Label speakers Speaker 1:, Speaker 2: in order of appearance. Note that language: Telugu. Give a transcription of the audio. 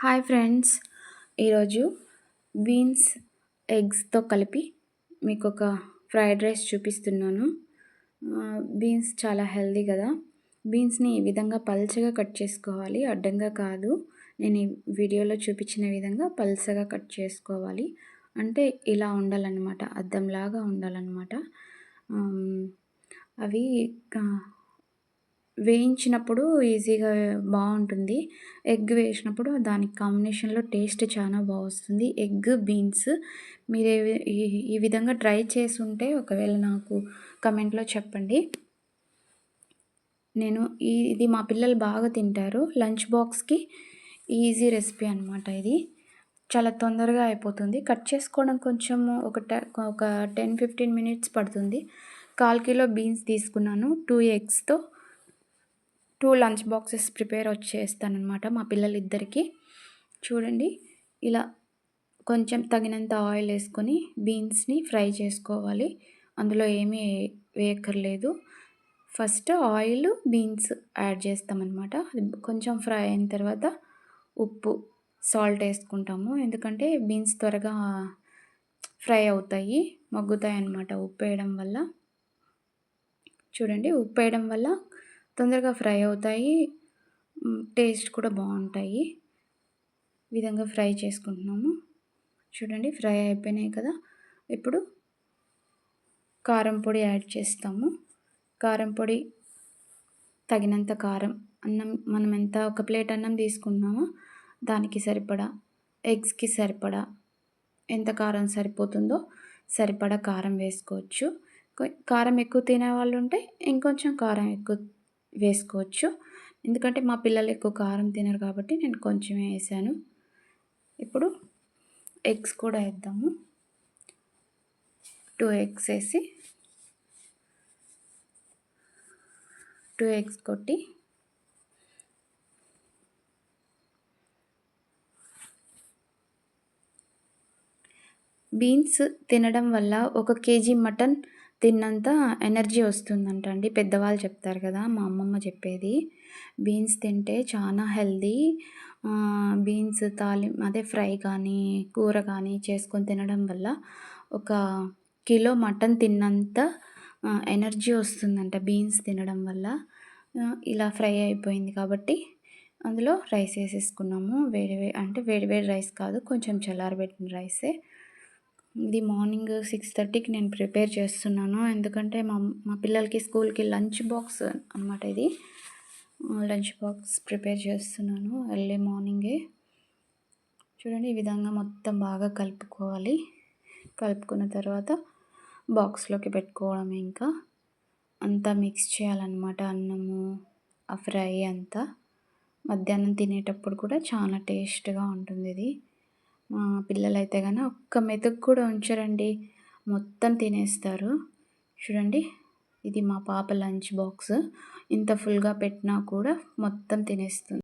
Speaker 1: హాయ్ ఫ్రెండ్స్, ఈరోజు బీన్స్ ఎగ్స్తో కలిపి మీకు ఒక ఫ్రైడ్ రైస్ చూపిస్తున్నాను. బీన్స్ చాలా హెల్దీ కదా. బీన్స్ని ఈ విధంగా పల్చగా కట్ చేసుకోవాలి, అడ్డంగా కాదు. నేను ఈ వీడియోలో చూపించిన విధంగా పల్చగా కట్ చేసుకోవాలి. అంటే ఇలా ఉండాలన్నమాట, అద్దంలాగా ఉండాలన్నమాట. అవి వేయించినప్పుడు ఈజీగా బాగుంటుంది. ఎగ్ వేసినప్పుడు దానికి కాంబినేషన్లో టేస్ట్ చాలా బాగా వస్తుంది. ఎగ్ బీన్స్ మీరు ఈ విధంగా ట్రై చేసి ఉంటే ఒకవేళ నాకు కమెంట్లో చెప్పండి. నేను ఇది మా పిల్లలు బాగా తింటారు. లంచ్ బాక్స్కి ఈజీ రెసిపీ అనమాట. ఇది చాలా తొందరగా అయిపోతుంది. కట్ చేసుకోవడం కొంచెం ఒక 10-15 మినిట్స్ పడుతుంది. 1/4 కిలో బీన్స్ తీసుకున్నాను. 2 ఎగ్స్తో 2 లంచ్ బాక్సెస్ ప్రిపేర్ చేస్తానన్నమాట మా పిల్లలిద్దరికి. చూడండి, ఇలా కొంచెం తగినంత ఆయిల్ వేసుకొని బీన్స్ని ఫ్రై చేసుకోవాలి. అందులో ఏమీ వేయక్కర్లేదు. ఫస్ట్ ఆయిల్, బీన్స్ యాడ్ చేస్తామన్నమాట. కొంచెం ఫ్రై అయిన తర్వాత ఉప్పు, సాల్ట్ వేసుకుంటాము. ఎందుకంటే బీన్స్ త్వరగా ఫ్రై అవుతాయి, మగ్గుతాయి అన్నమాట ఉప్పు వేయడం వల్ల. చూడండి, ఉప్పు వేయడం వల్ల తొందరగా ఫ్రై అవుతాయి, టేస్ట్ కూడా బాగుంటాయి. ఈ విధంగా ఫ్రై చేసుకుంటున్నాము. చూడండి, ఫ్రై అయిపోయినాయి కదా. ఇప్పుడు కారం పొడి యాడ్ చేస్తాము. కారం పొడి తగినంత కారం, అన్నం మనం ఒక ప్లేట్ అన్నం తీసుకుంటున్నామో దానికి సరిపడా, ఎగ్స్కి సరిపడా ఎంత కారం సరిపోతుందో సరిపడా కారం వేసుకోవచ్చు. కారం ఎక్కువ తినే వాళ్ళు ఉంటే ఇంకొంచెం కారం ఎక్కువ వేసుకోవచ్చు. ఎందుకంటే మా పిల్లలు ఎక్కువ కారం తినరు కాబట్టి నేను కొంచెమే వేసాను. ఇప్పుడు ఎగ్స్ కూడా వేద్దాము. 2 ఎగ్స్ వేసి 2 ఎగ్స్ కొట్టి బీన్స్ తినడం వల్ల 1 కేజీ మటన్ తిన్నంత ఎనర్జీ వస్తుందంట అండి. పెద్దవాళ్ళు చెప్తారు కదా, మా అమ్మమ్మ చెప్పేది. బీన్స్ తింటే చాలా హెల్దీ. బీన్స్ అదే ఫ్రై కానీ కూర కానీ చేసుకొని తినడం వల్ల 1 కిలో మటన్ తిన్నంత ఎనర్జీ వస్తుందంట బీన్స్ తినడం వల్ల. ఇలా ఫ్రై అయిపోయింది కాబట్టి అందులో రైస్ వేసేసుకున్నాము. వేడి రైస్ కాదు, కొంచెం చల్లారబెట్టిన రైసే. ఇది మార్నింగ్ 6:30కి నేను ప్రిపేర్ చేస్తున్నాను. ఎందుకంటే మా పిల్లలకి స్కూల్కి లంచ్ బాక్స్ అనమాట. ఇది లంచ్ బాక్స్ ప్రిపేర్ చేస్తున్నాను ఎర్లీ మార్నింగే. చూడండి, ఈ విధంగా మొత్తం బాగా కలుపుకోవాలి. కలుపుకున్న తర్వాత బాక్స్లోకి పెట్టుకోవడం. ఇంకా అంతా మిక్స్ చేయాలన్నమాట, అన్నము, ఆ ఫ్రై అంతా. మధ్యాహ్నం తినేటప్పుడు కూడా చాలా టేస్ట్గా ఉంటుంది ఇది. మా పిల్లలైతే కనుక ఒక్క మెతుకు కూడా ఉంచరండి, మొత్తం తినేస్తారు. చూడండి, ఇది మా పాప లంచ్ బాక్స్. ఇంత ఫుల్గా పెట్టినా కూడా మొత్తం తినేస్తుంది.